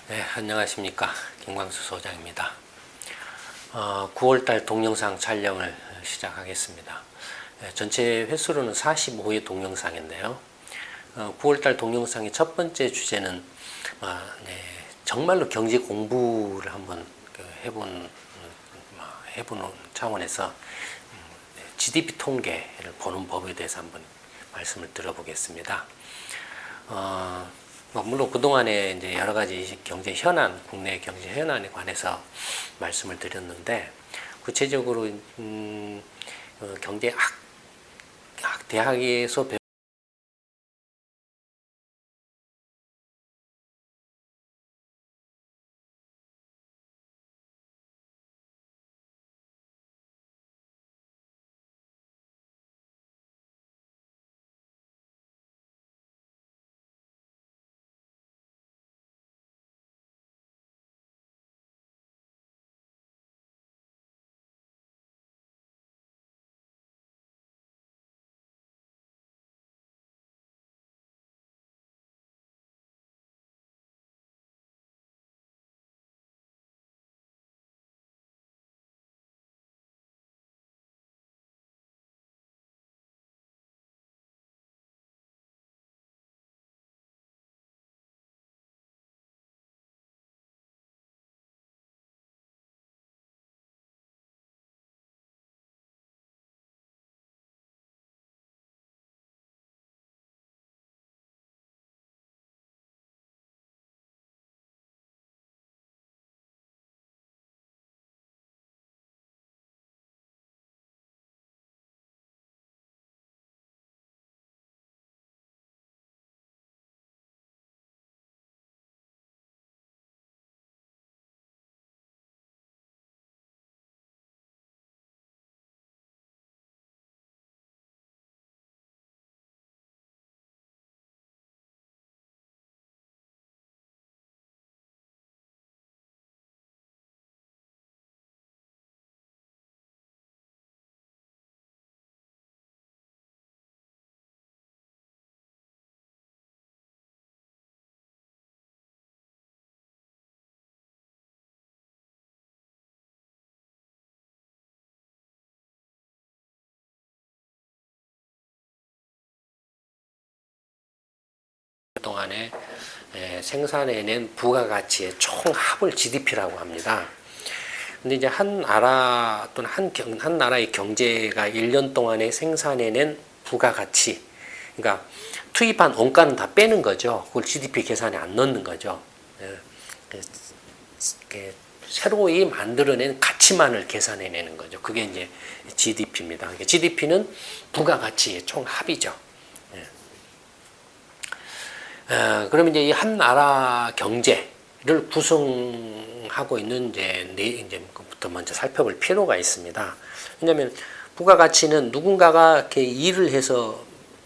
네, 안녕하십니까. 김광수 소장입니다. 9월달 동영상 촬영을 시작하겠습니다. 전체 횟수로는 45회 동영상인데요. 9월달 동영상의 첫 번째 주제는 정말로 경제 공부를 한번 해보는 차원에서 GDP 통계를 보는 법에 대해서 한번 말씀을 드려보겠습니다. 물론 그동안에 이제 여러 가지 경제 현안, 국내 경제 현안에 관해서 말씀을 드렸는데, 구체적으로, 경제학, 대학에서 동안에 생산해낸 부가가치의 총합을 GDP라고 합니다. 근데 이제 한 나라 또는 한 나라의 경제가 1년 동안에 생산해낸 부가가치, 그러니까 투입한 원가는 다 빼는 거죠. 그걸 GDP 계산에 안 넣는 거죠. 새로이 만들어낸 가치만을 계산해내는 거죠. 그게 이제 GDP입니다. GDP는 부가가치의 총합이죠. 그러면 이제 이 한 나라 경제를 구성하고 있는 이제부터 먼저 살펴볼 필요가 있습니다. 왜냐하면 부가가치는 누군가가 이렇게 일을 해서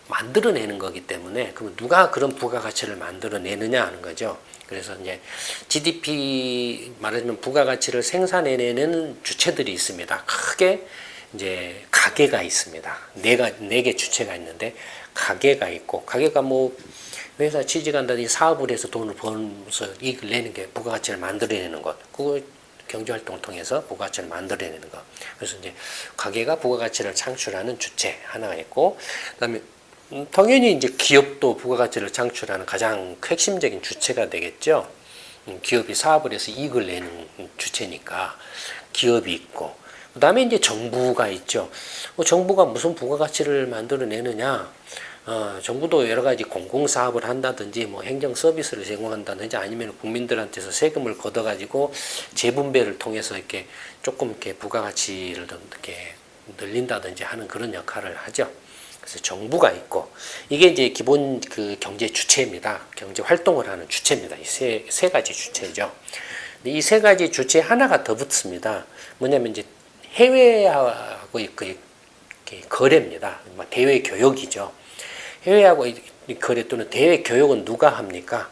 만들어내는 거기 때문에, 그럼 누가 그런 부가가치를 만들어내느냐 하는 거죠. 그래서 이제 GDP 말하자면 부가가치를 생산해내는 주체들이 있습니다. 크게 이제 가계가 있습니다. 네 개 주체가 있는데, 가계가 있고, 가계가 뭐 회사 취직한다든지 사업을 해서 돈을 벌면서 이익을 내는 게 부가가치를 만들어내는 것. 그거 경제활동을 통해서 부가가치를 만들어내는 것. 그래서 이제 가계가 부가가치를 창출하는 주체 하나가 있고, 그다음에 당연히 이제 기업도 부가가치를 창출하는 가장 핵심적인 주체가 되겠죠. 기업이 사업을 해서 이익을 내는 주체니까 기업이 있고, 그다음에 이제 정부가 있죠. 정부가 무슨 부가가치를 만들어내느냐? 정부도 여러 가지 공공사업을 한다든지, 뭐 행정 서비스를 제공한다든지, 아니면 국민들한테서 세금을 걷어가지고 재분배를 통해서 이렇게 조금 이렇게 부가가치를 이렇게 늘린다든지 하는 그런 역할을 하죠. 그래서 정부가 있고, 이게 이제 기본 그 경제 주체입니다. 경제 활동을 하는 주체입니다. 이 세 가지 주체죠. 이 세 가지 주체 하나가 더 붙습니다. 뭐냐면 이제 해외하고 거래입니다. 대외 교역이죠. 해외하고 거래 또는 대외 교역은 누가 합니까?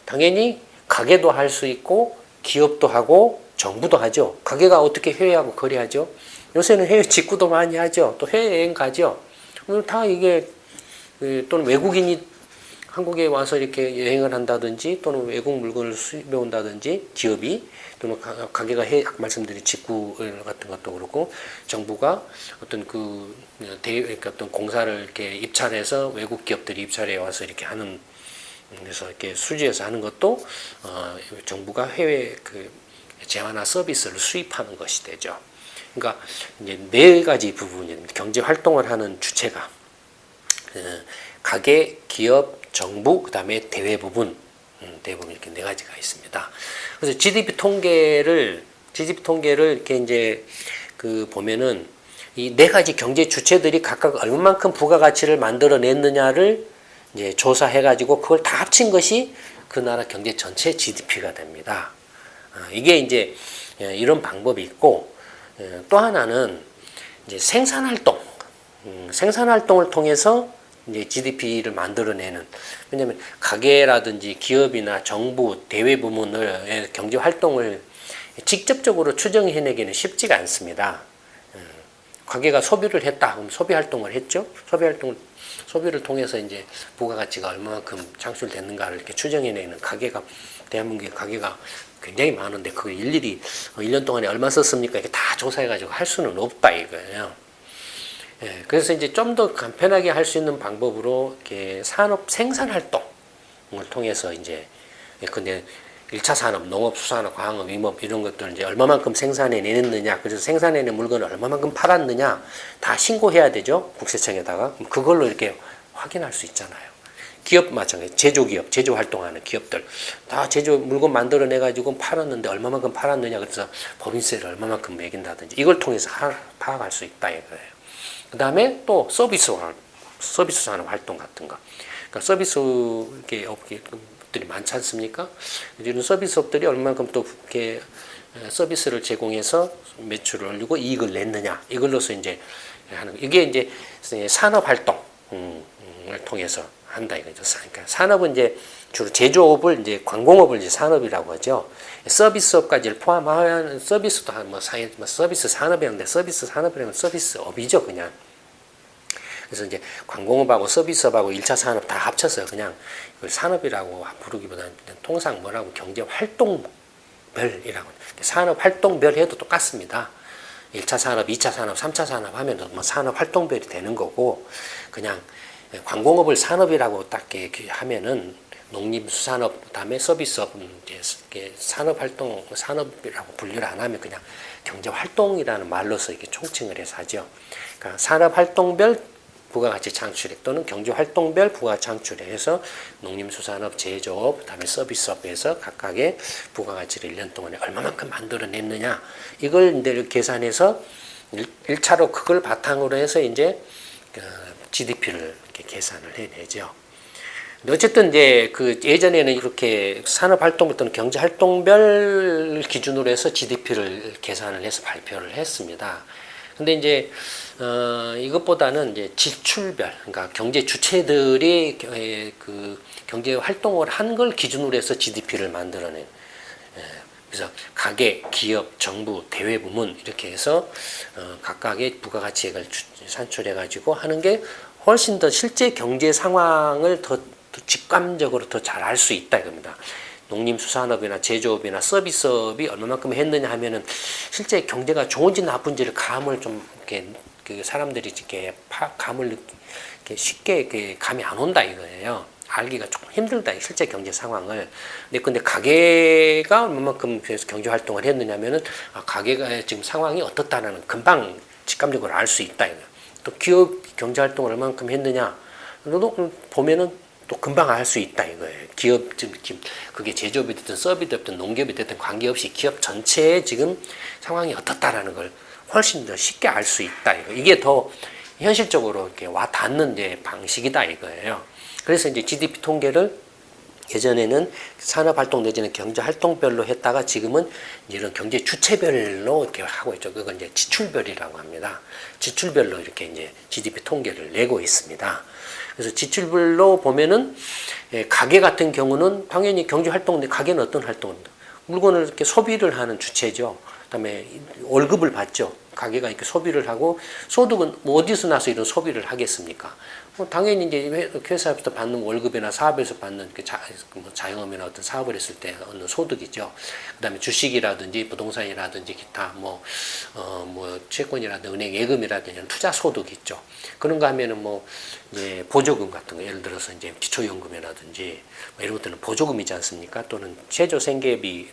당연히 가게도 할 수 있고 기업도 하고 정부도 하죠. 가게가 어떻게 해외하고 거래하죠? 요새는 해외 직구도 많이 하죠. 또 해외여행 가죠. 다 이게 또는 외국인이 한국에 와서 이렇게 여행을 한다든지 또는 외국 물건을 수입해 온다든지 기업이 또는 가게가 아까 말씀드린 직구 같은 것도 그렇고 정부가 어떤 그러니까 어떤 공사를 이렇게 입찰해서 외국 기업들이 입찰해 와서 이렇게 하는 그래서 이렇게 수주해서 하는 것도 정부가 해외 재화나 서비스를 수입하는 것이 되죠. 그러니까 이제 네 가지 부분입니다. 경제 활동을 하는 주체가 가게, 기업, 정부, 그다음에 대외 부분, 대부분 이렇게 네 가지가 있습니다. 그래서 GDP 통계를 이렇게 이제 보면은 이 네 가지 경제 주체들이 각각 얼마만큼 부가가치를 만들어냈느냐를 이제 조사해가지고 그걸 다 합친 것이 그 나라 경제 전체 GDP가 됩니다. 이게 이제 이런 방법이 있고 또 하나는 이제 생산활동을 통해서 이제 GDP를 만들어내는 왜냐하면 가게라든지 기업이나 정부 대외 부문을 경제 활동을 직접적으로 추정해내기는 쉽지가 않습니다. 가게가 소비를 했다 그럼 소비 활동을 했죠. 소비를 통해서 이제 부가가치가 얼마만큼 창출됐는가를 이렇게 추정해내는 대한민국의 가게가 굉장히 많은데 그걸 일일이 1년 동안에 얼마 썼습니까? 이렇게 다 조사해가지고 할 수는 없다 이거예요. 그래서 이제 좀 더 간편하게 할 수 있는 방법으로 이렇게 산업 생산 활동을 통해서 이제 근데 1차 산업, 농업, 수산업, 광업, 임업 이런 것들 이제 얼마만큼 생산해냈느냐, 그래서 생산해낸 물건을 얼마만큼 팔았느냐 다 신고해야 되죠. 국세청에다가 그걸로 이렇게 확인할 수 있잖아요. 기업 마찬가지, 제조기업, 제조 활동하는 기업들 다 제조 물건 만들어내 가지고 팔았는데 얼마만큼 팔았느냐, 그래서 법인세를 얼마만큼 매긴다든지 이걸 통해서 파악할 수 있다 이거예요. 그 다음에 또 서비스 산업 활동 같은 거. 그러니까 서비스 업계들이 많지 않습니까? 이런 서비스업들이 얼마만큼 또 이렇게 서비스를 제공해서 매출을 올리고 이익을 냈느냐. 이걸로서 이제 하는 이게 이제 산업 활동을 통해서 한다 이거죠. 그러니까 산업은 이제 주로 제조업을 이제 관공업을 이제 산업이라고 하죠. 서비스업까지를 포함하는 서비스도 서비스 산업이라는데 서비스 산업이라면 서비스업이죠 그냥. 그래서 이제 관공업하고 서비스업하고 1차 산업 다 합쳐서 그냥 이걸 산업이라고 부르기보다는 통상 뭐라고 경제 활동별이라고 산업 활동별 해도 똑같습니다. 1차 산업, 2차 산업, 3차 산업 하면 뭐 산업 활동별이 되는 거고 그냥 관공업을 산업이라고 딱 하면은 농림수산업 그다음에 서비스업 이제 산업활동 산업이라고 분류를 안 하면 그냥 경제활동이라는 말로서 이렇게 총칭을 해서 하죠. 그러니까 산업활동별 부가가치 창출액 또는 경제활동별 부가가치 창출액에서 농림수산업, 제조업, 그다음에 서비스업에서 각각의 부가가치를 1년 동안에 얼마만큼 만들어냈느냐 이걸 이제 계산해서 1차로 그걸 바탕으로 해서 이제 GDP를 이렇게 계산을 해내죠. 어쨌든 이제 예전에는 이렇게 산업활동 또는 경제활동별 기준으로 해서 GDP를 계산을 해서 발표를 했습니다. 근데 이제 이것보다는 이제 지출별, 그러니까 경제 주체들이 경제 활동을 한 걸 기준으로 해서 GDP를 만들어낸. 그래서 가게, 기업, 정부, 대외 부문 이렇게 해서 각각의 부가가치액을 산출해가지고 하는 게 훨씬 더 실제 경제 상황을 더 직감적으로 더 잘 알 수 있다 이겁니다. 농림수산업이나 제조업이나 서비스업이 얼마만큼 했느냐 하면은 실제 경제가 좋은지 나쁜지를 감을 좀 이렇게 사람들이 이렇게 감을 이렇게 쉽게 이렇게 감이 안 온다 이거예요. 알기가 조금 힘들다 실제 경제 상황을. 근데 가게가 얼마만큼 경제 활동을 했느냐면은 가게가 지금 상황이 어떻다라는 금방 직감적으로 알 수 있다 이거. 또 기업 경제 활동을 얼마만큼 했느냐, 도 보면은 또 금방 알 수 있다 이거예요. 기업 지금 그게 제조업이 됐든 서비스업이 됐든 농기업이 됐든 관계없이 기업 전체의 지금 상황이 어떻다라는 걸 훨씬 더 쉽게 알 수 있다 이거. 이게 더 현실적으로 이렇게 와 닿는 이제 방식이다 이거예요. 그래서 이제 GDP 통계를 예전에는 산업활동 내지는 경제활동별로 했다가 지금은 이런 경제 주체별로 이렇게 하고 있죠. 그건 이제 지출별이라고 합니다. 지출별로 이렇게 이제 GDP 통계를 내고 있습니다. 그래서 지출별로 보면은 가게 같은 경우는 당연히 경제활동, 가게는 어떤 활동입니다. 물건을 이렇게 소비를 하는 주체죠. 그다음에 월급을 받죠. 가게가 이렇게 소비를 하고 소득은 뭐 어디서 나서 이런 소비를 하겠습니까? 당연히 이제 회사에서 받는 월급이나 사업에서 받는 자영업이나 어떤 사업을 했을 때 얻는 소득이죠. 그다음에 주식이라든지 부동산이라든지 기타 채권이라든지 은행 예금이라든지 투자 소득이 있죠. 그런 거 하면은 이제 보조금 같은 거 예를 들어서 이제 기초연금이라든지 이런 것들은 보조금이지 않습니까? 또는 최저생계비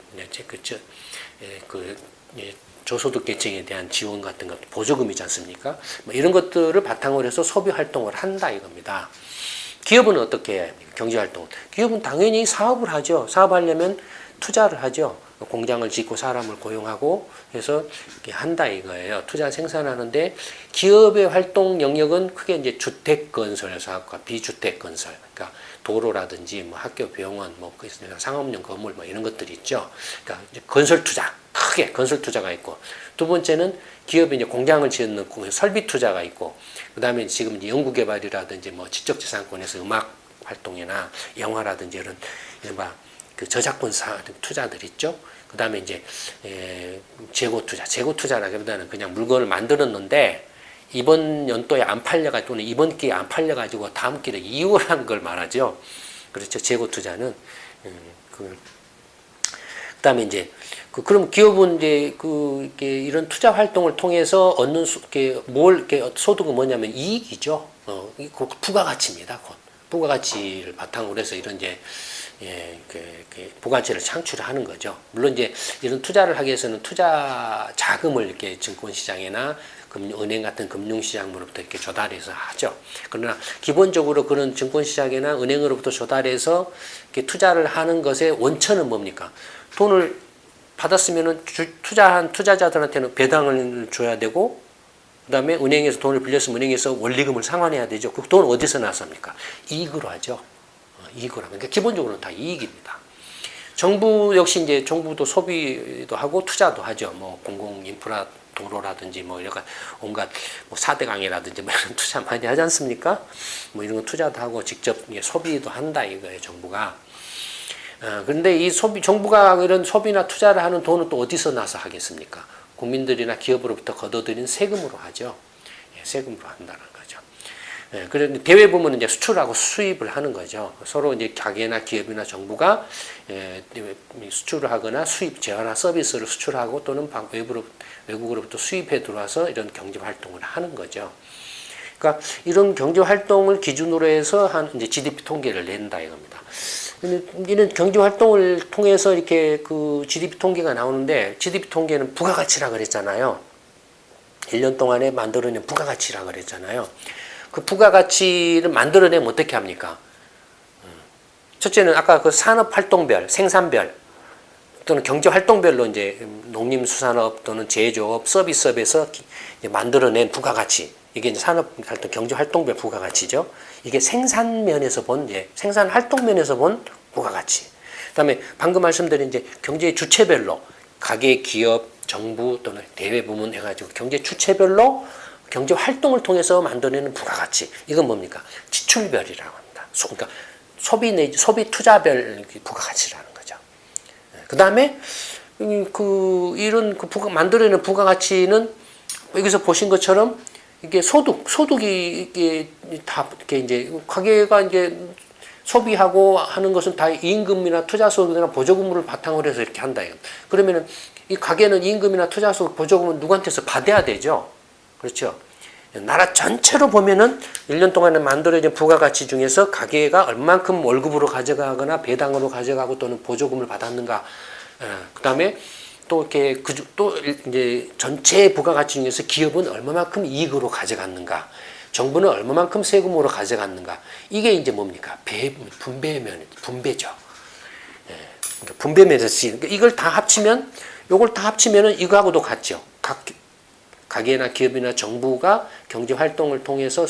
저소득 계층에 대한 지원 같은 것도 보조금이지 않습니까? 이런 것들을 바탕으로 해서 소비 활동을 한다 이겁니다. 기업은 어떻게 해야 합니까? 경제 활동. 기업은 당연히 사업을 하죠. 사업하려면 투자를 하죠. 공장을 짓고 사람을 고용하고 해서 이렇게 한다 이거예요. 투자 생산하는데 기업의 활동 영역은 크게 이제 주택 건설 사업과 비주택 건설. 그러니까 도로라든지 학교, 병원, 상업용 건물 이런 것들이 있죠. 그러니까 이제 건설 투자. 크게 건설 투자가 있고, 두 번째는 기업이 이제 공장을 짓는 설비 투자가 있고, 그 다음에 지금 이제 연구개발이라든지 지적재산권에서 음악 활동이나 영화라든지 이런 그 저작권 투자들 있죠. 그 다음에 이제 재고 투자라기보다는 그냥 물건을 만들었는데 이번 연도에 안 팔려가지고 또는 이번 기회에 안 팔려가지고 다음 기회에 이월한 걸 말하죠. 그렇죠. 재고 투자는 그다음에 이제 그럼 기업은 이제 이런 투자 활동을 통해서 얻는 소득은 뭐냐면 이익이죠. 부가가치입니다. 부가가치를 바탕으로 해서 이런 이제 부가가치를 창출하는 거죠. 물론 이제 이런 투자를 하기 위해서는 투자 자금을 이렇게 증권시장이나 은행 같은 금융시장으로부터 이렇게 조달해서 하죠. 그러나 기본적으로 그런 증권시장이나 은행으로부터 조달해서 이렇게 투자를 하는 것의 원천은 뭡니까? 돈을 받았으면은 투자한 투자자들한테는 배당을 줘야 되고, 그 다음에 은행에서 돈을 빌렸으면 은행에서 원리금을 상환해야 되죠. 그 돈 어디서 나섭니까? 이익으로 하죠. 이익으로 하면. 그러니까 기본적으로는 다 이익입니다. 정부 역시 이제 정부도 소비도 하고 투자도 하죠. 공공 인프라 도로라든지 이런 온갖 4대 강이라든지 이런 투자 많이 하지 않습니까? 이런 거 투자도 하고 직접 소비도 한다 이거예요, 정부가. 그런데 이 정부가 이런 소비나 투자를 하는 돈은 또 어디서 나서 하겠습니까? 국민들이나 기업으로부터 걷어들인 세금으로 하죠. 세금으로 한다는 거죠. 그런데 대외부문은 이제 수출하고 수입을 하는 거죠. 서로 이제 가게나 기업이나 정부가 수출을 하거나 재화나 서비스를 수출하고 또는 외국으로부터 수입해 들어와서 이런 경제 활동을 하는 거죠. 그러니까 이런 경제 활동을 기준으로 해서 이제 GDP 통계를 낸다 이겁니다. 이런 경제 활동을 통해서 이렇게 GDP 통계가 나오는데, GDP 통계는 부가가치라 그랬잖아요. 1년 동안에 만들어낸 부가가치라 그랬잖아요. 그 부가가치를 만들어내면 어떻게 합니까? 첫째는 아까 그 산업활동별, 생산별 또는 경제활동별로 이제 농림수산업 또는 제조업, 서비스업에서 만들어낸 부가가치. 이게 이제 산업활동, 경제활동별 부가가치죠. 이게 생산면에서 생산활동면에서 본 부가가치. 그 다음에 방금 말씀드린 이제 경제 주체별로 가계, 기업, 정부 또는 대외부문 해가지고 경제 주체별로 경제 활동을 통해서 만들어내는 부가가치. 이건 뭡니까? 지출별이라고 합니다. 그러니까 소비 투자별 부가가치라는 거죠. 그 다음에 만들어내는 부가가치는 여기서 보신 것처럼 이게 소득이 이게 다 이렇게 이제 가계가 이제 소비하고 하는 것은 다 임금이나 투자소득이나 보조금을 바탕으로 해서 이렇게 한다. 그러면은 이 가계는 임금이나 투자소득 보조금은 누구한테서 받아야 되죠. 그렇죠. 나라 전체로 보면은 1년 동안에 만들어진 부가가치 중에서 가계가 얼만큼 월급으로 가져가거나 배당으로 가져가고 또는 보조금을 받았는가. 그 다음에 또 이렇게 또 이제 전체 부가가치 중에서 기업은 얼마만큼 이익으로 가져갔는가, 정부는 얼마만큼 세금으로 가져갔는가. 이게 이제 뭡니까? 분배죠. 그러니까 분배면에서 이걸 다 합치면, 요걸 다 합치면은 이거하고도 같죠. 가계나 기업이나 정부가 경제 활동을 통해서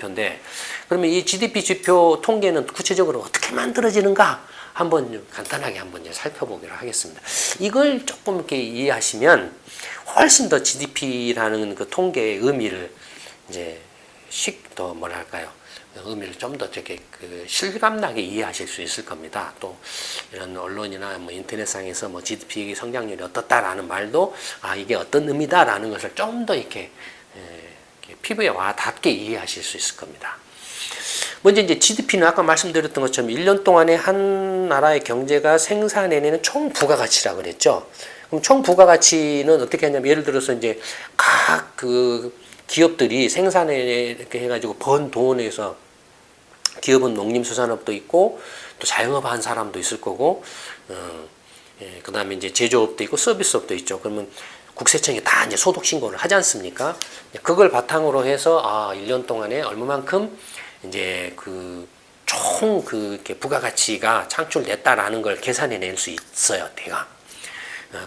지표인데 그러면 이 GDP 지표 통계는 구체적으로 어떻게 만들어지는가 한번 간단하게 한번 이제 살펴보기로 하겠습니다. 이걸 조금 이렇게 이해하시면 훨씬 더 GDP라는 그 통계의 의미를 이제 더 뭐랄까요? 의미를 좀 더 되게 그 실감나게 이해하실 수 있을 겁니다. 또 이런 언론이나 뭐 인터넷상에서 뭐 GDP 성장률이 어떻다라는 말도 아 이게 어떤 의미다라는 것을 좀 더 이렇게 피부에 와 닿게 이해하실 수 있을 겁니다. 먼저 이제 GDP는 아까 말씀드렸던 것처럼 1년 동안에 한 나라의 경제가 생산해내는 총 부가가치라고 그랬죠. 그럼 총 부가가치는 어떻게 하냐면 예를 들어서 이제 각 그 기업들이 생산해 이렇게 해가지고 번 돈에서 기업은 농림수산업도 있고 또 자영업 한 사람도 있을 거고 그 다음에 이제 제조업도 있고 서비스업도 있죠. 그러면 국세청이 다 이제 소득 신고를 하지 않습니까? 그걸 바탕으로 해서 아 1년 동안에 얼마만큼 이제 그 총 그 부가가치가 창출됐다라는 걸 계산해낼 수 있어요, 대강.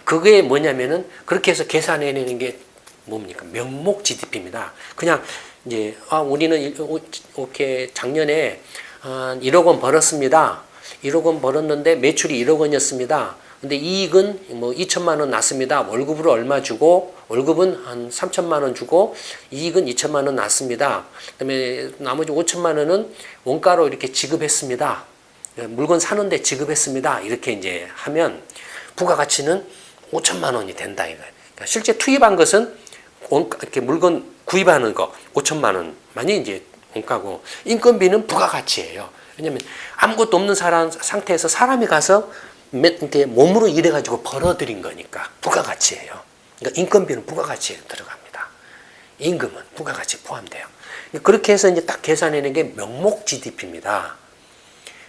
그게 뭐냐면은 그렇게 해서 계산해내는 게 뭡니까? 명목 GDP입니다. 그냥 이제 우리는 이렇게 작년에 1억 원 벌었습니다. 1억 원 벌었는데 매출이 1억 원이었습니다. 근데 이익은 뭐 2천만 원 났습니다. 월급으로 얼마 주고 월급은 한 3천만 원 주고 이익은 2천만 원 났습니다. 그다음에 나머지 5천만 원은 원가로 이렇게 지급했습니다. 물건 사는데 지급했습니다. 이렇게 이제 하면 부가가치는 5천만 원이 된다 이거예요. 그러니까 실제 투입한 것은 이렇게 물건 구입하는 거 5천만 원만이 이제 원가고 인건비는 부가가치예요. 왜냐하면 아무것도 없는 상태에서 사람이 가서 이렇게 몸으로 일해가지고 벌어들인 거니까 부가가치예요. 그러니까 인건비는 부가가치에 들어갑니다. 임금은 부가가치에 포함돼요. 그렇게 해서 이제 딱 계산해낸 게 명목 GDP입니다.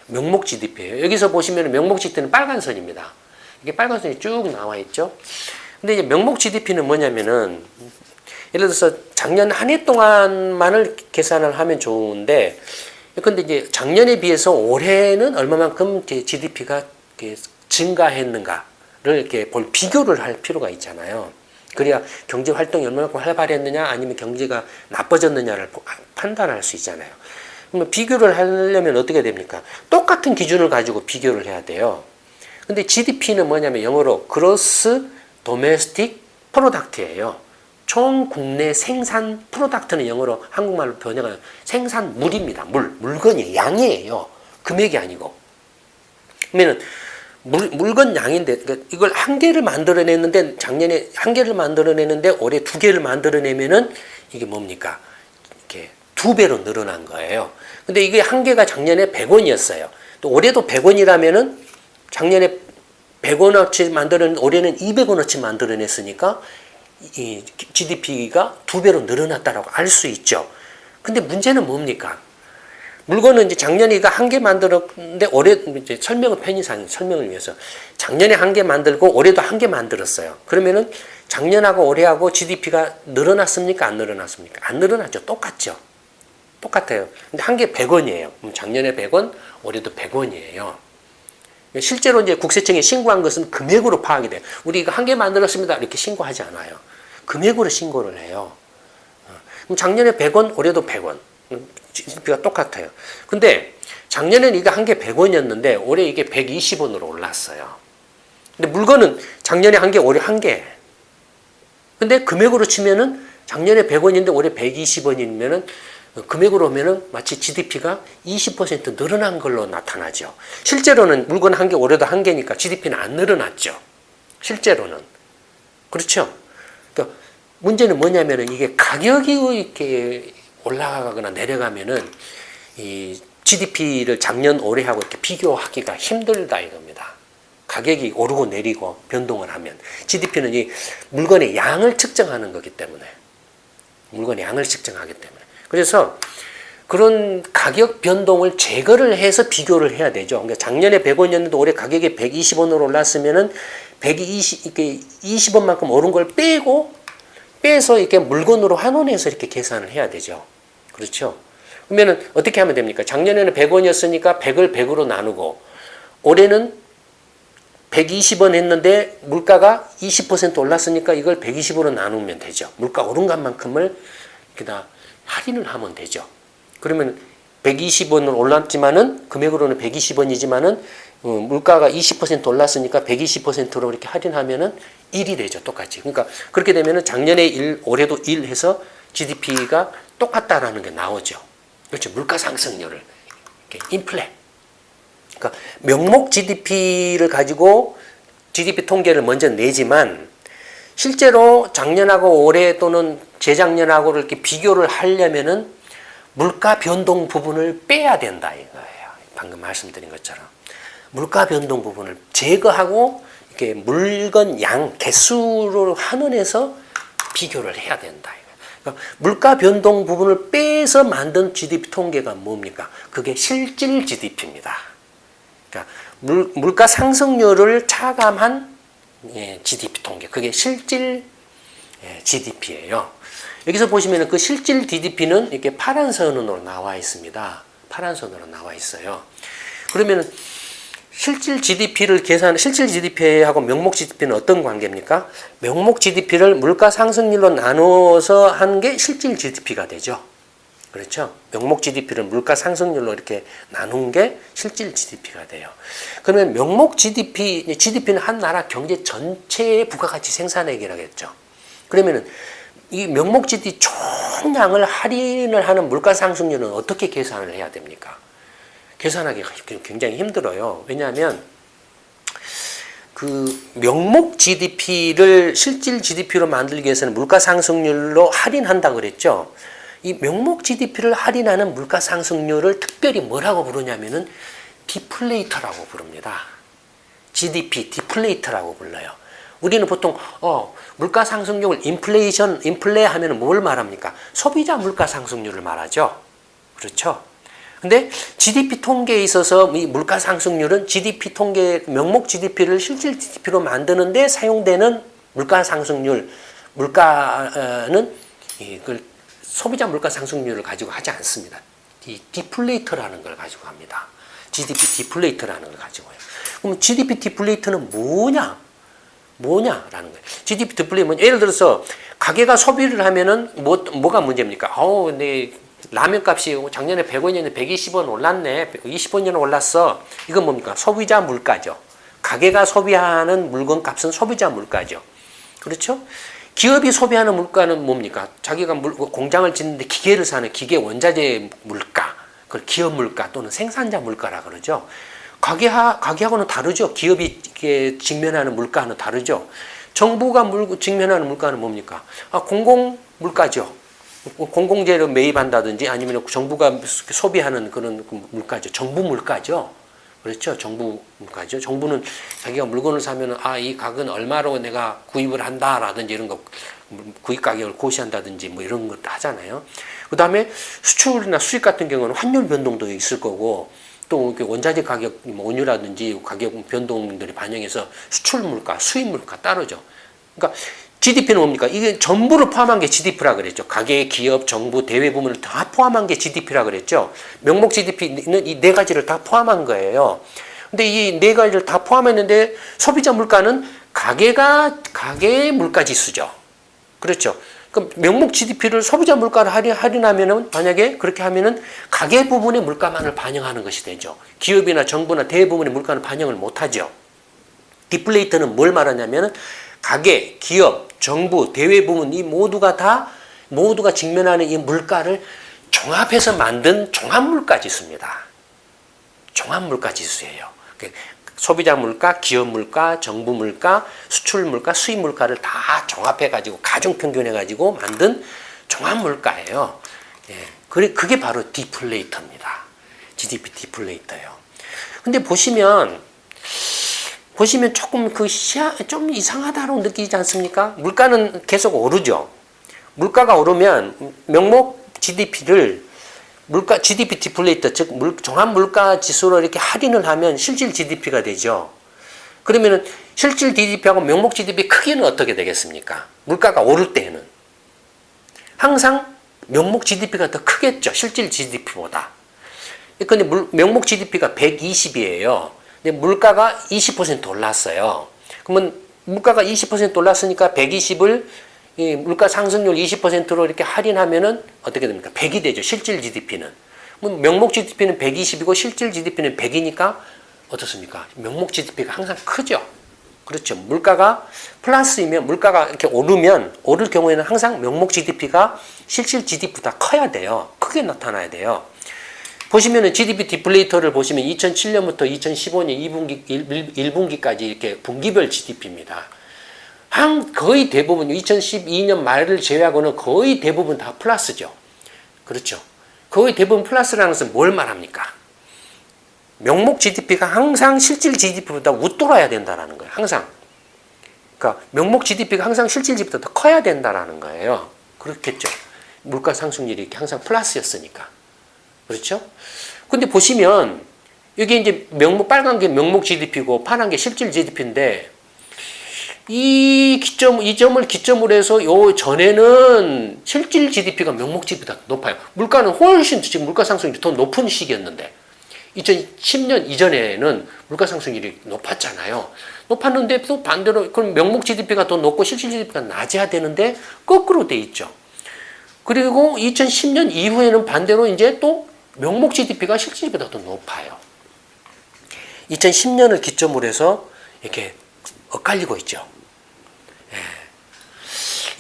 명목 GDP예요. 여기서 보시면 명목 GDP는 빨간 선입니다. 이게 빨간 선이 쭉 나와 있죠. 근데 이제 명목 GDP는 뭐냐면은 예를 들어서 작년 한 해 동안만을 계산을 하면 좋은데 근데 이제 작년에 비해서 올해는 얼마만큼 GDP가 증가했는가를 이렇게 비교를 할 필요가 있잖아요. 그래야 경제 활동이 얼마만큼 활발했느냐 아니면 경제가 나빠졌느냐를 판단할 수 있잖아요. 그러면 비교를 하려면 어떻게 됩니까? 똑같은 기준을 가지고 비교를 해야 돼요. 근데 GDP는 뭐냐면 영어로 Gross Domestic Product예요. 총 국내 생산 프로덕트는 영어로 한국말로 번역하면 생산물입니다. 물건이에요. 양이에요. 금액이 아니고. 그러면은 물건 양인데 그러니까 이걸 한 개를 만들어냈는데 작년에 한 개를 만들어냈는데 올해 두 개를 만들어내면은 이게 뭡니까? 이렇게 두 배로 늘어난 거예요. 근데 이게 한 개가 작년에 100원이었어요. 또 올해도 100원이라면은 작년에 100원어치 만들어낸 올해는 200원어치 만들어냈으니까 이 GDP가 두 배로 늘어났다라고 알 수 있죠. 근데 문제는 뭡니까? 물건은 이제 작년에 이거 한 개 만들었는데 올해 이제 설명을 위해서 작년에 한 개 만들고 올해도 한 개 만들었어요. 그러면은 작년하고 올해하고 GDP가 늘어났습니까? 안 늘어났습니까? 안 늘어났죠. 똑같죠. 똑같아요. 근데 한 개 100원이에요. 그럼 작년에 100원, 올해도 100원이에요. 실제로 이제 국세청에 신고한 것은 금액으로 파악이 돼요. 우리 이거 한 개 만들었습니다. 이렇게 신고하지 않아요. 금액으로 신고를 해요. 그럼 작년에 100원, 올해도 100원. GDP가 똑같아요. 근데 작년에는 이거 한 개 100원이었는데 올해 이게 120원으로 올랐어요. 근데 물건은 작년에 한 개, 올해 한 개. 근데 금액으로 치면은 작년에 100원인데 올해 120원이면은 금액으로 하면은 마치 GDP가 20% 늘어난 걸로 나타나죠. 실제로는 물건 한 개, 올해도 한 개니까 GDP는 안 늘어났죠. 실제로는. 그렇죠? 그러니까 문제는 뭐냐면은 이게 가격이 이렇게 올라가거나 내려가면은 이 GDP를 작년, 올해하고 이렇게 비교하기가 힘들다 이겁니다. 가격이 오르고 내리고 변동을 하면 GDP는 이 물건의 양을 측정하는 거기 때문에 물건의 양을 측정하기 때문에 그래서 그런 가격 변동을 제거를 해서 비교를 해야 되죠. 그러니까 작년에 100원이었는데 올해 가격이 120원으로 올랐으면은 20원만큼 오른 걸 빼서 이렇게 물건으로 환원해서 이렇게 계산을 해야 되죠. 그렇죠? 그러면은 어떻게 하면 됩니까? 작년에는 100원이었으니까 100을 100으로 나누고 올해는 120원 했는데 물가가 20% 올랐으니까 이걸 120으로 나누면 되죠. 물가 오른 것만큼을 이렇게 다 할인을 하면 되죠. 그러면 120원은 올랐지만은 금액으로는 120원이지만은 물가가 20% 올랐으니까 120%로 이렇게 할인하면은 1이 되죠. 똑같이. 그러니까 그렇게 되면은 작년에 1, 올해도 1 해서 GDP가 똑같다라는 게 나오죠. 그렇죠. 물가 상승률을 이렇게 인플레. 그러니까 명목 GDP를 가지고 GDP 통계를 먼저 내지만 실제로 작년하고 올해 또는 재작년하고 이렇게 비교를 하려면은 물가 변동 부분을 빼야 된다 이거예요. 방금 말씀드린 것처럼 물가 변동 부분을 제거하고 이렇게 물건 양 개수로 환원해서 비교를 해야 된다. 그러니까 물가 변동 부분을 빼서 만든 GDP 통계가 뭡니까? 그게 실질 GDP입니다. 그러니까 물가 상승률을 차감한 GDP 통계, 그게 실질 GDP예요. 여기서 보시면 그 실질 GDP는 이렇게 파란 선으로 나와 있습니다. 파란 선으로 나와 있어요. 그러면 실질 GDP하고 명목 GDP는 어떤 관계입니까? 명목 GDP를 물가 상승률로 나누어서 한 게 실질 GDP가 되죠. 그렇죠? 명목 GDP를 물가 상승률로 이렇게 나눈 게 실질 GDP가 돼요. 그러면 명목 GDP는 한 나라 경제 전체의 부가가치 생산액이라고 했죠. 그러면은 이 명목 GDP 총량을 할인을 하는 물가 상승률은 어떻게 계산을 해야 됩니까? 계산하기가 굉장히 힘들어요. 왜냐하면 그 명목 GDP를 실질 GDP로 만들기 위해서는 물가 상승률로 할인한다고 그랬죠. 이 명목 GDP를 할인하는 물가 상승률을 특별히 뭐라고 부르냐면은 디플레이터라고 부릅니다. GDP 디플레이터라고 불러요. 우리는 보통 물가 상승률을 인플레 하면은 뭘 말합니까? 소비자 물가 상승률을 말하죠. 그렇죠? 근데 GDP 통계에 있어서 이 물가 상승률은 GDP 통계 명목 GDP를 실질 GDP로 만드는데 사용되는 물가 상승률, 물가는 이걸 소비자 물가 상승률을 가지고 하지 않습니다. 이 디플레이터라는 걸 가지고 합니다. GDP 디플레이터라는 걸 가지고 해요. 그럼 GDP 디플레이터는 뭐냐라는 거예요. GDP 디플레이터는 예를 들어서 가게가 소비를 하면은 뭐가 문제입니까? 내 라면 값이 작년에 100원이었는데 120원 올랐네. 20원이나 올랐어. 이건 뭡니까? 소비자 물가죠. 가게가 소비하는 물건 값은 소비자 물가죠. 그렇죠? 기업이 소비하는 물가는 뭡니까? 자기가 공장을 짓는데 기계를 사는 기계 원자재 물가, 그걸 기업 물가 또는 생산자 물가라 그러죠. 가게하고는 다르죠. 기업이 직면하는 물가는 다르죠. 정부가 직면하는 물가는 뭡니까? 공공 물가죠. 공공재를 매입한다든지 아니면 정부가 소비하는 그런 물가죠. 정부 물가죠. 그렇죠. 정부 물가죠. 정부는 자기가 물건을 사면 이 가격은 얼마로 내가 구입을 한다라든지 이런 거 구입 가격을 고시한다든지 뭐 이런 것도 하잖아요. 그 다음에 수출이나 수입 같은 경우는 환율 변동도 있을 거고 또 원자재 가격 원유라든지 가격 변동들이 반영해서 수출 물가, 수입 물가 따르죠. 그러니까 GDP는 뭡니까? 이게 전부를 포함한 게 GDP라 그랬죠. 가계, 기업, 정부, 대외 부문을 다 포함한 게 GDP라 그랬죠. 명목 GDP는 이 네 가지를 다 포함한 거예요. 근데 이 네 가지를 다 포함했는데 소비자 물가는 가계의 물가 지수죠. 그렇죠. 그럼 명목 GDP를 소비자 물가를 할인하면은 만약에 그렇게 하면은 가계 부분의 물가만을 반영하는 것이 되죠. 기업이나 정부나 대외 부문의 물가는 반영을 못 하죠. 디플레이터는 뭘 말하냐면은 가계, 기업, 정부, 대외 부문 이 모두가 직면하는 이 물가를 종합해서 만든 종합물가 지수입니다. 종합물가 지수예요. 소비자 물가, 기업 물가, 정부 물가, 수출 물가, 수입 물가를 다 종합해가지고 가중평균해가지고 만든 종합물가예요. 그게 바로 디플레이터입니다. GDP 디플레이터예요. 근데 보시면 조금 좀 이상하다고 느끼지 않습니까? 물가는 계속 오르죠. 물가가 오르면 명목 GDP를 GDP 디플레이터, 즉 종합 물가 지수로 이렇게 할인을 하면 실질 GDP가 되죠. 그러면은 실질 GDP하고 명목 GDP 크기는 어떻게 되겠습니까? 물가가 오를 때에는 항상 명목 GDP가 더 크겠죠. 실질 GDP보다. 근데 명목 GDP가 120이에요. 근데 물가가 20% 올랐어요. 그러면 물가가 20% 올랐으니까 120을 물가 상승률 20%로 이렇게 할인하면은 어떻게 됩니까? 100이 되죠. 실질 GDP는. 명목 GDP는 120이고 실질 GDP는 100이니까 어떻습니까? 명목 GDP가 항상 크죠. 그렇죠. 물가가 플러스이면 물가가 이렇게 오를 경우에는 항상 명목 GDP가 실질 GDP보다 커야 돼요. 크게 나타나야 돼요. 보시면은 GDP 디플레이터를 보시면 2007년부터 2015년 2분기, 1분기까지 이렇게 분기별 GDP입니다. 거의 대부분 2012년 말을 제외하고는 거의 대부분 다 플러스죠. 그렇죠. 거의 대부분 플러스라는 것은 뭘 말합니까? 명목 GDP가 항상 실질 GDP보다 웃돌아야 된다는 거예요. 항상. 그러니까 명목 GDP가 항상 실질 GDP보다 더 커야 된다는 거예요. 그렇겠죠. 물가 상승률이 항상 플러스였으니까. 그렇죠? 근데 보시면 이게 이제 빨간 게 명목 GDP고 파란 게 실질 GDP인데 이 점을 기점으로 해서 요 전에는 실질 GDP가 명목 GDP보다 높아요. 물가는 훨씬 지금 물가 상승률이 더 높은 시기였는데 2010년 이전에는 물가 상승률이 높았잖아요. 높았는데 또 반대로 그럼 명목 GDP가 더 높고 실질 GDP가 낮아야 되는데 거꾸로 돼 있죠. 그리고 2010년 이후에는 반대로 이제 또 명목 GDP가 실질 GDP보다 더 높아요. 2010년을 기점으로 해서 이렇게 엇갈리고 있죠. 예.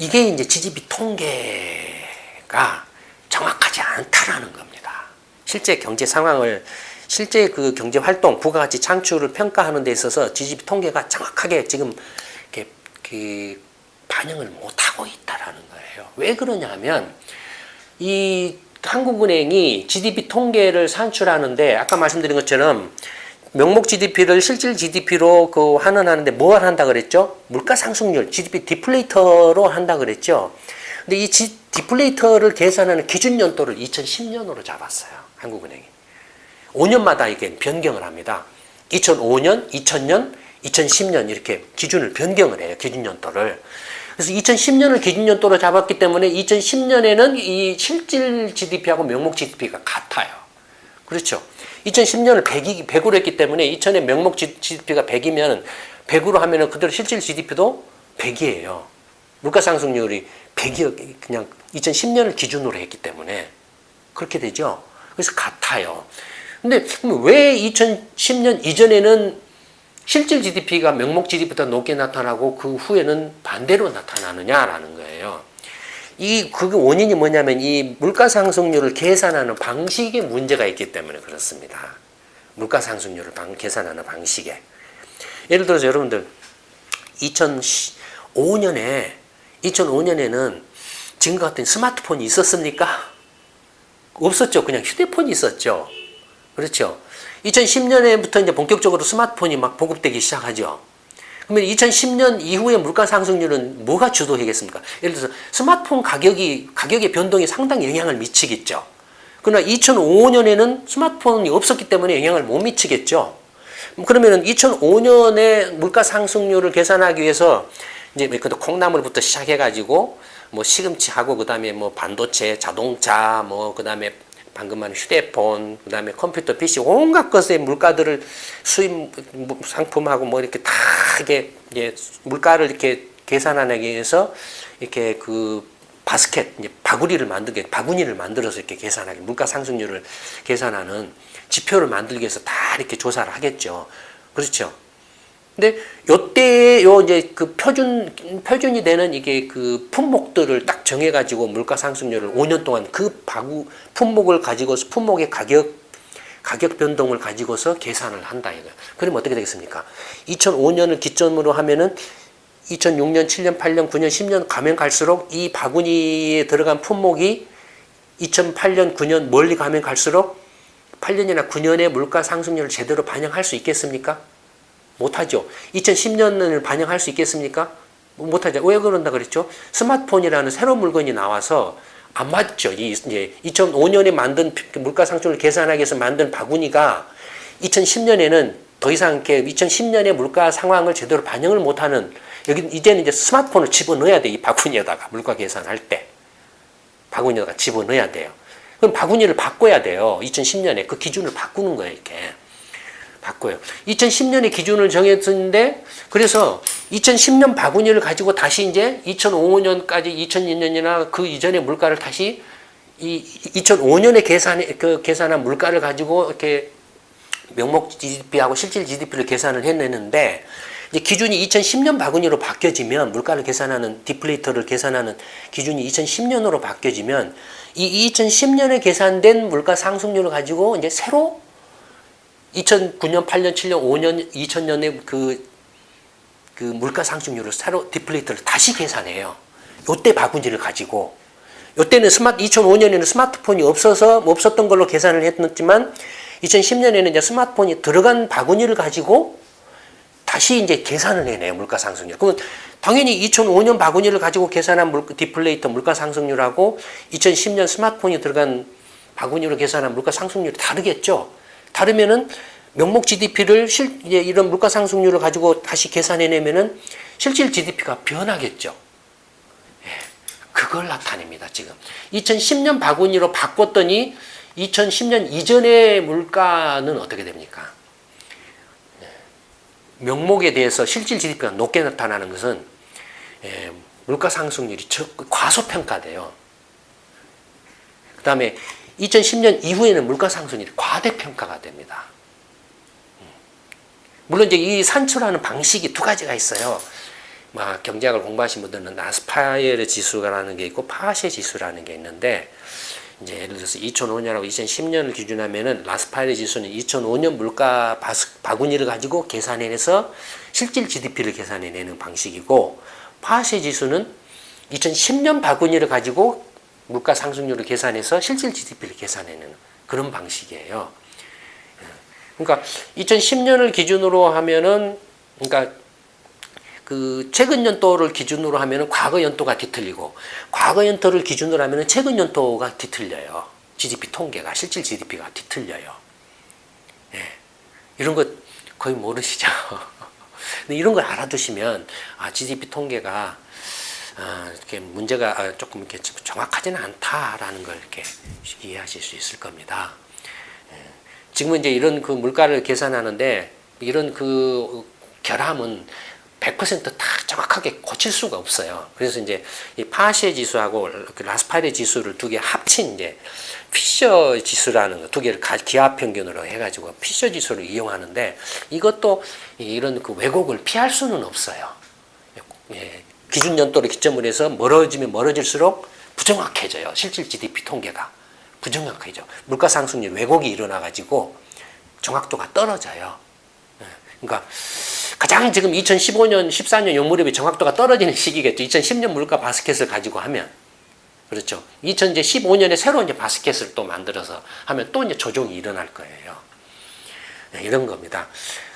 이게 이제 GDP 통계가 정확하지 않다라는 겁니다. 실제 경제 상황을 실제 그 경제 활동, 부가가치 창출을 평가하는 데 있어서 GDP 통계가 정확하게 지금 이렇게 그 반영을 못하고 있다라는 거예요. 왜 그러냐면 이 한국은행이 GDP 통계를 산출하는데 아까 말씀드린 것처럼 명목 GDP를 실질 GDP로 환원하는데 뭘 한다 그랬죠? 물가 상승률, GDP 디플레이터로 한다 그랬죠? 근데 이 디플레이터를 계산하는 기준 연도를 2010년으로 잡았어요. 한국은행이. 5년마다 이게 변경을 합니다. 2005년, 2000년, 2010년 이렇게 기준을 변경을 해요. 기준 연도를. 그래서 2010년을 기준 연도로 잡았기 때문에 2010년에는 이 실질 GDP하고 명목 GDP가 같아요. 그렇죠. 2010년을 100으로 했기 때문에 2000년 명목 GDP가 100이면 100으로 하면은 그대로 실질 GDP도 100이에요. 물가 상승률이 100이 그냥 2010년을 기준으로 했기 때문에 그렇게 되죠. 그래서 같아요. 근데 왜 2010년 이전에는 실질 GDP가 명목 GDP보다 높게 나타나고 그 후에는 반대로 나타나느냐라는 거예요. 그 원인이 뭐냐면 이 물가 상승률을 계산하는 방식에 문제가 있기 때문에 그렇습니다. 물가 상승률을 계산하는 방식에. 예를 들어서 여러분들 2005년에는 지금과 같은 스마트폰이 있었습니까? 없었죠. 그냥 휴대폰이 있었죠. 그렇죠. 2010년에부터 이제 본격적으로 스마트폰이 막 보급되기 시작하죠. 그러면 2010년 이후의 물가 상승률은 뭐가 주도하겠습니까? 예를 들어서 스마트폰 가격의 변동이 상당히 영향을 미치겠죠. 그러나 2005년에는 스마트폰이 없었기 때문에 영향을 못 미치겠죠. 그러면은 2005년에 물가 상승률을 계산하기 위해서 이제 콩나물부터 시작해가지고 뭐 시금치하고 그다음에 뭐 반도체, 자동차, 뭐 그다음에 방금 말한 휴대폰, 그다음에 컴퓨터, PC 온갖 것의 물가들을 수입 상품하고 뭐 이렇게 다 이게 물가를 이렇게 계산하기 위해서 이렇게 그 바스켓, 이제 바구니를 만들어서 이렇게 계산하기, 물가 상승률을 계산하는 지표를 만들기 위해서 다 이렇게 조사를 하겠죠. 그렇죠. 근데 요때 이제 그 표준이 되는 이게 그 품목들을 딱 정해가지고 물가 상승률을 5년 동안 그 품목을 가지고서 품목의 가격 변동을 가지고서 계산을 한다 이거야. 그러면 어떻게 되겠습니까? 2005년을 기점으로 하면은 2006년, 7년, 8년, 9년, 10년 가면 갈수록 이 바구니에 들어간 품목이 2008년, 9년 멀리 가면 갈수록 8년이나 9년의 물가 상승률을 제대로 반영할 수 있겠습니까? 못하죠. 2010년을 반영할 수 있겠습니까? 못하죠. 왜 그런다 그랬죠? 스마트폰이라는 새로운 물건이 나와서 안 맞죠. 이제 2005년에 만든 물가 상승률을 계산하기 위해서 만든 바구니가 2010년에는 더 이상 이렇게 2010년의 물가 상황을 제대로 반영을 못하는 여기 이제는 이제 스마트폰을 집어넣어야 돼. 이 바구니에다가 물가 계산할 때 바구니에다가 집어넣어야 돼요. 그럼 바구니를 바꿔야 돼요. 2010년에 그 기준을 바꾸는 거예요. 이렇게. 바꿔요. 2010년에 기준을 정했는데 그래서 2010년 바구니를 가지고 다시 이제 2005년까지 2002년이나 그 이전의 물가를 다시 이 2005년에 계산한 물가를 가지고 이렇게 명목 GDP하고 실질 GDP를 계산을 해내는데, 이제 기준이 2010년 바구니로 바뀌어지면, 물가를 계산하는 디플레이터를 계산하는 기준이 2010년으로 바뀌어지면, 이 2010년에 계산된 물가 상승률을 가지고 이제 새로 2009년, 8년, 7년, 5년, 2000년에 그 물가 상승률을 새로 디플레이터를 다시 계산해요. 요때 바구니를 가지고. 요때는 2005년에는 스마트폰이 없었던 걸로 계산을 했지만, 2010년에는 이제 스마트폰이 들어간 바구니를 가지고 다시 이제 계산을 해내요, 물가 상승률. 그러면 당연히 2005년 바구니를 가지고 계산한 디플레이터 물가 상승률하고 2010년 스마트폰이 들어간 바구니로 계산한 물가 상승률이 다르겠죠. 다르면은 명목 GDP를 이제 이런 물가 상승률을 가지고 다시 계산해내면은 실질 GDP가 변하겠죠. 예, 그걸 나타냅니다, 지금. 2010년 바구니로 바꿨더니 2010년 이전의 물가는 어떻게 됩니까? 명목에 대해서 실질 GDP가 높게 나타나는 것은 물가 상승률이 과소평가돼요. 그 다음에 2010년 이후에는 물가 상승률이 과대평가가 됩니다. 물론 이제 이 산출하는 방식이 두 가지가 있어요. 막 경제학을 공부하신 분들은 라스파이에르 지수라는 게 있고 파쉐 지수라는 게 있는데, 이제 예를 들어서 2005년하고 2010년을 기준하면은 라스파이에르 지수는 2005년 물가 바구니를 가지고 계산해내서 실질 GDP를 계산해내는 방식이고, 파쉐 지수는 2010년 바구니를 가지고 물가 상승률을 계산해서 실질 GDP를 계산해내는 그런 방식이에요. 그러니까 2010년을 기준으로 하면은, 그러니까 그 최근 연도를 기준으로 하면은 과거 연도가 뒤틀리고, 과거 연도를 기준으로 하면은 최근 연도가 뒤틀려요. GDP 통계가, 실질 GDP가 뒤틀려요. 예. 이런 것 거의 모르시죠? 근데 이런 걸 알아두시면, GDP 통계가, 이렇게 문제가 조금 이렇게 정확하지는 않다라는 걸 이렇게 이해하실 수 있을 겁니다. 예. 지금은 이제 이런 그 물가를 계산하는데, 이런 그 결함은 100% 다 정확하게 고칠 수가 없어요. 그래서 이제 이 파쉐 지수하고 라스파이레 지수를 두 개 합친 이제 피셔 지수라는 거 두 개를 기하 평균으로 해가지고 피셔 지수를 이용하는데, 이것도 이런 그 왜곡을 피할 수는 없어요. 예. 기준 연도를 기점으로 해서 멀어지면 멀어질수록 부정확해져요. 실질 GDP 통계가 부정확해져. 물가 상승률 왜곡이 일어나가지고 정확도가 떨어져요. 예. 그러니까 가장 지금 2015년, 14년 요 무렵에 정확도가 떨어지는 시기겠죠. 2010년 물가 바스켓을 가지고 하면. 그렇죠. 2015년에 새로 이제 바스켓을 또 만들어서 하면 또 이제 조정이 일어날 거예요. 네, 이런 겁니다.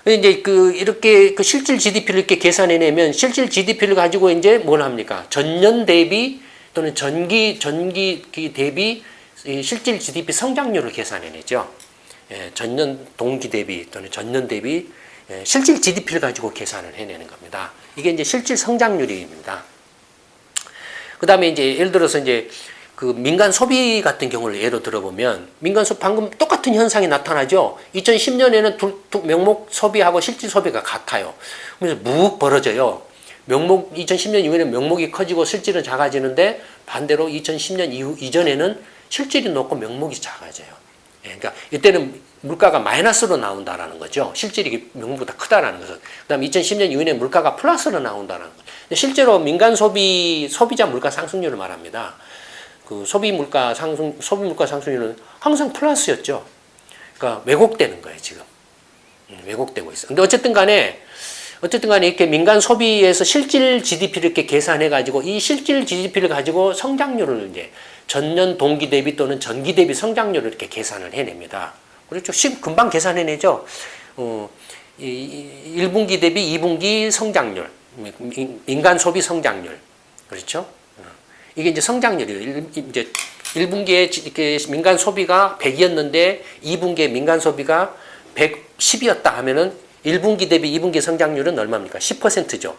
이제 이렇게 실질 GDP를 이렇게 계산해내면 실질 GDP를 가지고 이제 뭘 합니까? 전년 대비 또는 전기 대비 실질 GDP 성장률을 계산해내죠. 예, 전년 동기 대비 또는 전년 대비 실질 GDP를 가지고 계산을 해내는 겁니다. 이게 이제 실질 성장률입니다. 그 다음에 이제 예를 들어서 이제 그 민간 소비 같은 경우를 예로 들어보면, 민간 소비 방금 똑같은 현상이 나타나죠. 2010년에는 명목 소비하고 실질 소비가 같아요. 그래서 묵 벌어져요. 2010년 이후에는 명목이 커지고 실질은 작아지는데, 반대로 2010년 이전에는 실질이 높고 명목이 작아져요. 그러니까 이때는 물가가 마이너스로 나온다라는 거죠. 실질이 명목보다 크다라는 것은. 그다음 2010년 이후에 물가가 플러스로 나온다는 거. 실제로 민간 소비자 물가 상승률을 말합니다. 그 소비 물가 상승률은 항상 플러스였죠. 그러니까 왜곡되는 거예요, 지금. 왜곡되고 있어. 근데 어쨌든 간에 이렇게 민간 소비에서 실질 GDP를 이렇게 계산해 가지고, 이 실질 GDP를 가지고 성장률을 이제 전년 동기 대비 또는 전기 대비 성장률을 이렇게 계산을 해냅니다. 그렇죠. 금방 계산해내죠. 1분기 대비 2분기 성장률, 민간 소비 성장률. 그렇죠. 이게 이제 성장률이에요. 이제 1분기에 이렇게 민간 소비가 100이었는데 2분기에 민간 소비가 110이었다 하면은 1분기 대비 2분기 성장률은 얼마입니까? 10%죠.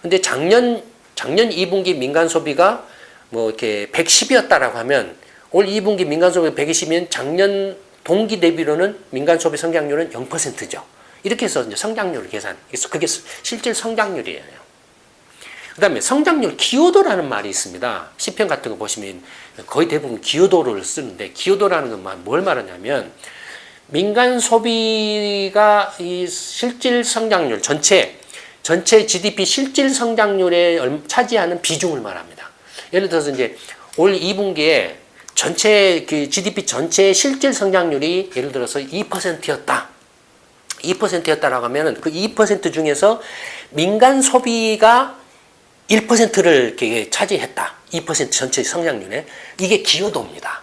근데 작년 2분기 민간 소비가 뭐 이렇게 110이었다라고 하면, 올 2분기 민간 소비가 120이면 작년 동기 대비로는 민간 소비 성장률은 0%죠. 이렇게 해서 이제 성장률을 계산. 그게 실질 성장률이에요. 그 다음에 성장률 키워드라는 말이 있습니다. 시편 같은 거 보시면 거의 대부분 기여도를 쓰는데 기여도라는 건 뭘 말하냐면 민간 소비가 이 실질 성장률 전체 GDP 실질 성장률에 차지하는 비중을 말합니다. 예를 들어서 이제 올 2분기에 전체 그 GDP 전체 실질 성장률이 예를 들어서 2%였다. 2%였다라고 하면은 그 2% 중에서 민간 소비가 1%를 이렇게 차지했다. 2% 전체 성장률에 이게 기여도입니다.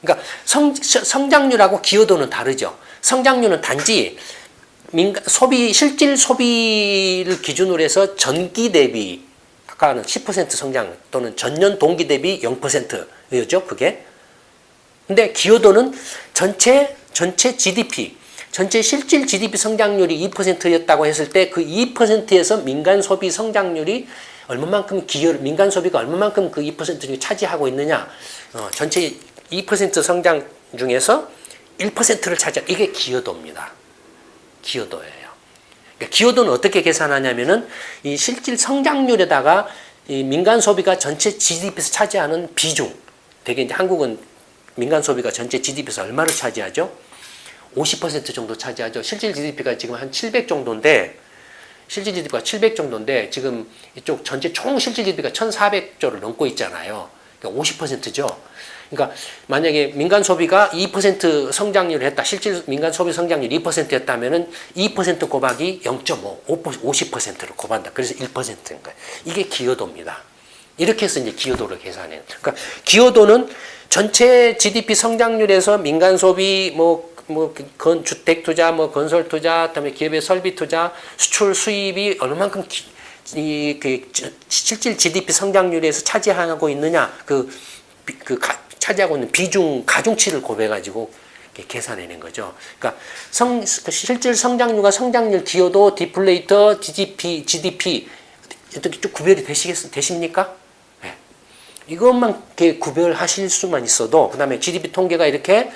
그러니까 성장률하고 기여도는 다르죠. 성장률은 단지 민간 소비 실질 소비를 기준으로 해서 전기 대비 아까는 10% 성장 또는 전년 동기 대비 0%였죠. 그게. 근데 기여도는 전체 GDP 전체 실질 GDP 성장률이 2%였다고 했을 때 그 2%에서 민간 소비 성장률이 얼마만큼 민간 소비가 얼마만큼 그 2% 중에 차지하고 있느냐. 전체 2% 성장 중에서 1%를 차지한 이게 기여도입니다. 기여도예요. 그러니까 기여도는 어떻게 계산하냐면은 이 실질 성장률에다가 이 민간 소비가 전체 GDP에서 차지하는 비중. 되게 이제 한국은 민간 소비가 전체 GDP에서 얼마를 차지하죠? 50% 정도 차지하죠. 실질 GDP가 지금 한 700 정도인데 실질 GDP가 700 정도인데 지금 이쪽 전체 총 실질 GDP가 1,400조를 넘고 있잖아요. 그러니까 50%죠. 그러니까 만약에 민간 소비가 2% 성장률을 했다. 실질 민간 소비 성장률 2%였다면은 2% 곱하기 0.5, 50%를 곱한다. 그래서 1%인 거예요. 이게 기여도입니다. 이렇게 해서 이제 기여도를 계산해요. 그러니까 기여도는 전체 GDP 성장률에서 민간 소비 주택 투자, 건설 투자, 그다음에 기업의 설비 투자, 수출 수입이 얼마만큼 실질 GDP 성장률에서 차지하고 있느냐, 차지하고 있는 비중, 가중치를 곱해가지고 계산해낸 거죠. 그러니까 실질 성장률과 성장률, 기여도, 디플레이터, GDP 이렇게 쭉 구별이 되십니까? 네. 이것만 이렇게 구별하실 수만 있어도 그다음에 GDP 통계가 이렇게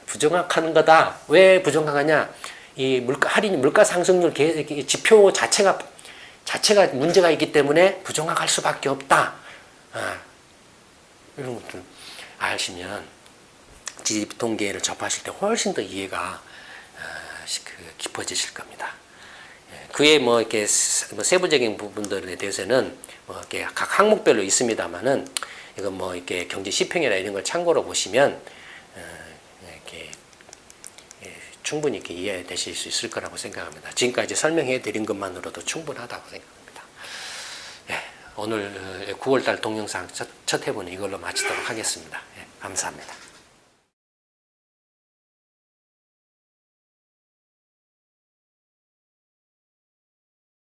부정확한 거다. 왜 부정확하냐? 이 물가 상승률 지표 자체가 문제가 있기 때문에 부정확할 수밖에 없다. 이런 것들 아시면 GDP 통계를 접하실 때 훨씬 더 이해가 깊어지실 겁니다. 그에 이렇게 세부적인 부분들에 대해서는 이렇게 각 항목별로 있습니다만은 이건 이렇게 경제 시평이나 이런 걸 참고로 보시면 충분히 이렇게 이해되실 수 있을 거라고 생각합니다. 지금까지 설명해 드린 것만으로도 충분하다고 생각합니다. 오늘 9월달 동영상 첫 회분은 이걸로 마치도록 하겠습니다. 감사합니다.